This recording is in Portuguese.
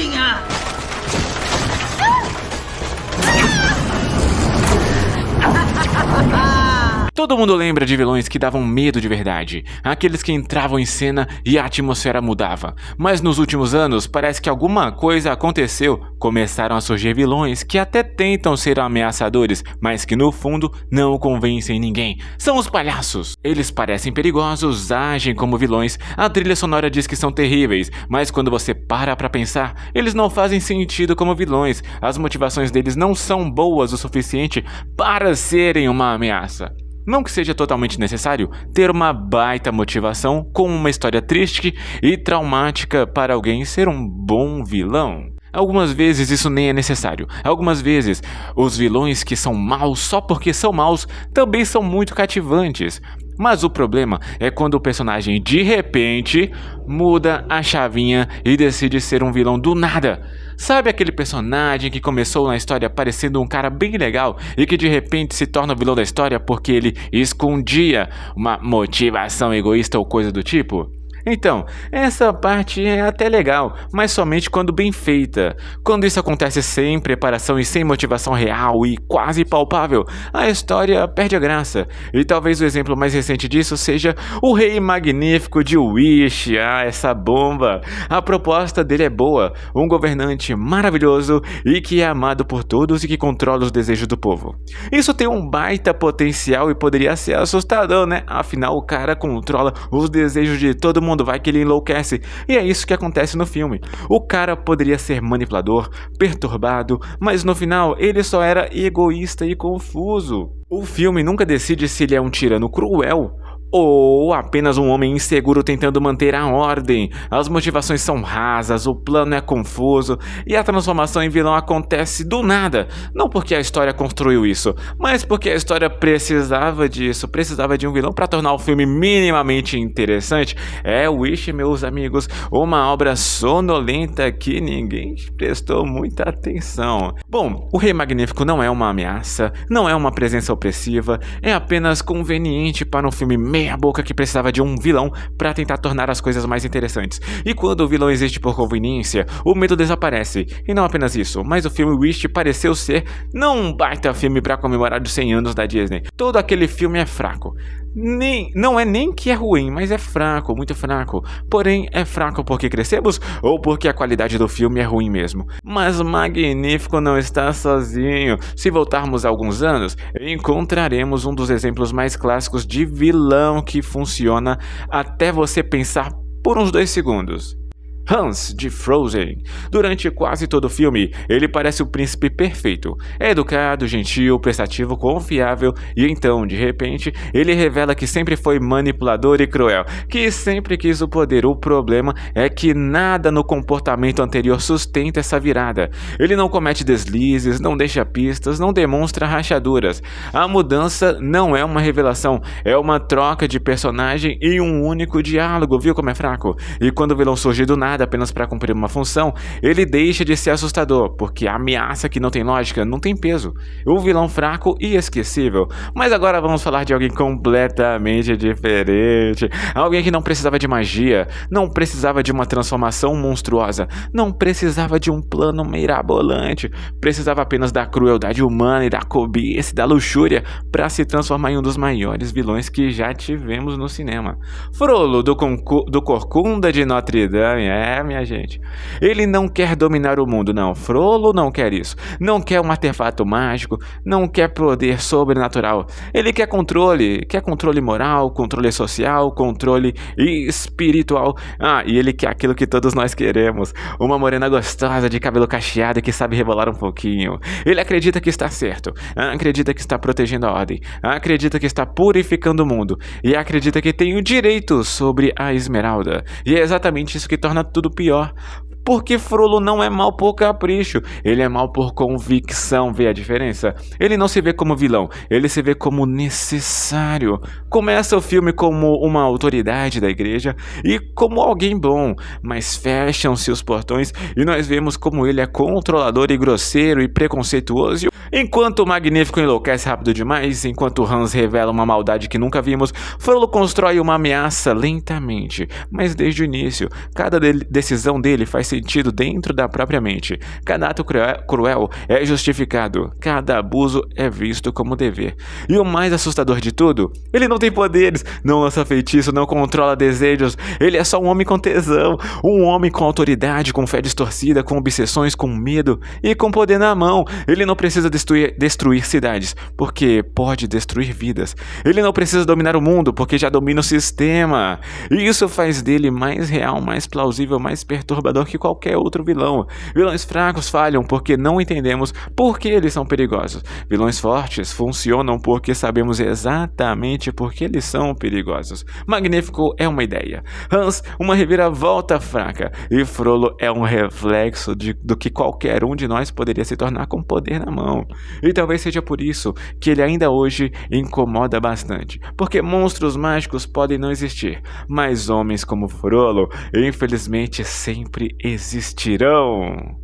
cozinha! Todo mundo lembra de vilões que davam medo de verdade, aqueles que entravam em cena e a atmosfera mudava. Mas nos últimos anos parece que alguma coisa aconteceu, começaram a surgir vilões que até tentam ser ameaçadores, mas que no fundo não convencem ninguém. São os palhaços. Eles parecem perigosos, agem como vilões, a trilha sonora diz que são terríveis, mas quando você para pra pensar, eles não fazem sentido como vilões, as motivações deles não são boas o suficiente para serem uma ameaça. Não que seja totalmente necessário ter uma baita motivação com uma história triste e traumática para alguém ser um bom vilão. Algumas vezes isso nem é necessário. Algumas vezes os vilões que são maus só porque são maus também são muito cativantes. Mas o problema é quando o personagem de repente muda a chavinha e decide ser um vilão do nada. Sabe aquele personagem que começou na história parecendo um cara bem legal e que de repente se torna o vilão da história porque ele escondia uma motivação egoísta ou coisa do tipo? Então, essa parte é até legal, mas somente quando bem feita. Quando isso acontece sem preparação e sem motivação real e quase palpável, a história perde a graça. E talvez o exemplo mais recente disso seja o Rei Magnífico de Wish. Essa bomba! A proposta dele é boa, um governante maravilhoso e que é amado por todos e que controla os desejos do povo. Isso tem um baita potencial e poderia ser assustador, né? Afinal, o cara controla os desejos de todo mundo. Vai que ele enlouquece, e é isso que acontece no filme. O cara poderia ser manipulador, perturbado, mas no final ele só era egoísta e confuso. O filme nunca decide se ele é um tirano cruel ou apenas um homem inseguro tentando manter a ordem. As motivações são rasas, o plano é confuso e a transformação em vilão acontece do nada. Não porque a história construiu isso, mas porque a história precisava disso, precisava de um vilão para tornar o filme minimamente interessante. Wish, meus amigos, uma obra sonolenta que ninguém prestou muita atenção. Bom, o Rei Magnífico não é uma ameaça, não é uma presença opressiva, é apenas conveniente para um filme meia boca que precisava de um vilão para tentar tornar as coisas mais interessantes. E quando o vilão existe por conveniência, o medo desaparece. E não apenas isso, mas o filme Wish pareceu ser não um baita filme para comemorar os 100 anos da Disney. Todo aquele filme é fraco. Não é nem que é ruim, mas é fraco, muito fraco. Porém, é fraco porque crescemos ou porque a qualidade do filme é ruim mesmo. Mas Magnífico não está sozinho. Se voltarmos a alguns anos, encontraremos um dos exemplos mais clássicos de vilão que funciona até você pensar por uns 2 segundos. Hans, de Frozen. Durante quase todo o filme, ele parece o príncipe perfeito. É educado, gentil, prestativo, confiável e então, de repente, ele revela que sempre foi manipulador e cruel, que sempre quis o poder. O problema é que nada no comportamento anterior sustenta essa virada. Ele não comete deslizes, não deixa pistas, não demonstra rachaduras. A mudança não é uma revelação, é uma troca de personagem e um único diálogo. Viu como é fraco? E quando o vilão surge do nada apenas para cumprir uma função, ele deixa de ser assustador, porque a ameaça que não tem lógica não tem peso. O vilão fraco e esquecível. Mas agora vamos falar de alguém completamente diferente. Alguém que não precisava de magia, não precisava de uma transformação monstruosa, não precisava de um plano mirabolante, precisava apenas da crueldade humana e da cobiça e da luxúria para se transformar em um dos maiores vilões que já tivemos no cinema. Frollo do Corcunda de Notre Dame. Minha gente. Ele não quer dominar o mundo, não. Frollo não quer isso. Não quer um artefato mágico. Não quer poder sobrenatural. Ele quer controle. Quer controle moral, controle social, controle espiritual. E ele quer aquilo que todos nós queremos. Uma morena gostosa de cabelo cacheado que sabe rebolar um pouquinho. Ele acredita que está certo. Acredita que está protegendo a ordem. Acredita que está purificando o mundo. E acredita que tem o direito sobre a Esmeralda. E é exatamente isso que torna tudo pior. Porque Frollo não é mal por capricho, ele é mal por convicção, vê a diferença? Ele não se vê como vilão, ele se vê como necessário. Começa o filme como uma autoridade da igreja e como alguém bom, mas fecham-se os portões e nós vemos como ele é controlador e grosseiro e preconceituoso. Enquanto o Magnífico enlouquece rápido demais, enquanto Hans revela uma maldade que nunca vimos, Frollo constrói uma ameaça lentamente, mas desde o início. Cada decisão dele faz sentido dentro da própria mente. Cada ato cruel é justificado, cada abuso é visto como dever. E o mais assustador de tudo, ele não tem poderes, não lança feitiço, não controla desejos, ele é só um homem com tesão, um homem com autoridade, com fé distorcida, com obsessões, com medo e com poder na mão. Ele não precisa destruir cidades, porque pode destruir vidas. Ele não precisa dominar o mundo, porque já domina o sistema. E isso faz dele mais real, mais plausível, mais perturbador que qualquer outro vilão. Vilões fracos falham porque não entendemos por que eles são perigosos. Vilões fortes funcionam porque sabemos exatamente por que eles são perigosos. Magnífico é uma ideia, Hans uma reviravolta fraca e Frollo é um reflexo do que qualquer um de nós poderia se tornar com poder na mão. E talvez seja por isso que ele ainda hoje incomoda bastante, porque monstros mágicos podem não existir, mas homens como Frollo infelizmente sempre existirão.